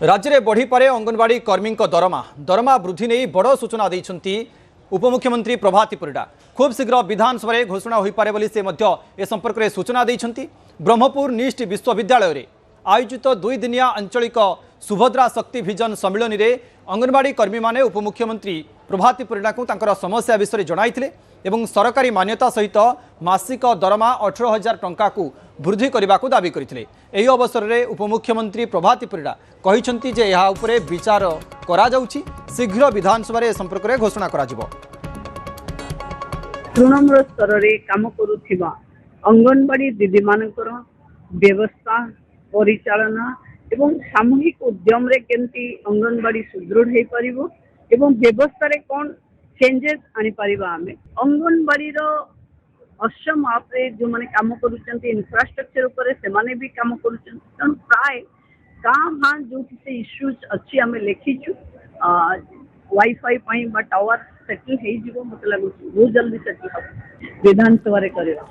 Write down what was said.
राज्य में बढ़ी पारे अंगनवाड़ी कर्मी दरमा दरमा वृद्धि नहीं बड़ सूचना देते उपमुख्यमंत्री प्रभाती परिडा। खूब शीघ्र विधानसभा घोषणा हो पारे बोली से ए संपर्क में सूचना देते। ब्रह्मपुर निष्ट विश्वविद्यालय रे आयोजित 2 दिनिया आंचलिक सुभद्रा शक्ति भिजन सम्मिलन में अंगनवाड़ी कर्मी माने उपमुख्यमंत्री प्रभाती परिडा को तांकर समस्या विषय जणाइथिले एवं सरकारी मान्यता सहित मासिक दरमा 18,000 टंका को वृद्धि करने को दाबी करथिले। एही अवसर में उपमुख्यमंत्री प्रभाती परिडा कहिसंती जे ଏହା उपरे विचार करा जाउछि, शीघ्र विधानसभा रे संपर्क रे घोषणा करा जिवो। तृणमूल स्तर रे काम करुथिबा अंगनवाड़ी दीदी मानकर व्यवस्था परिचालना एवं सामूहिक उद्यम रे केंती अंगनवाड़ी सुदृढ़ हे परिबो एवं व्यवस्था रे कोन चेंजेस आनी परिबा। आमे अंगनवाड़ी रो असम आप रे जो माने काम करूचंती इंफ्रास्ट्रक्चर ऊपर से माने भी काम करूचंती तन प्राय काम हां जो से इश्यूज अच्छी आमे लेखिछु वाईफाई पई बा टावर सेटल हे जिवो मत लागु बहुत जल्दी सेटल हो विधानसभा रे करेला।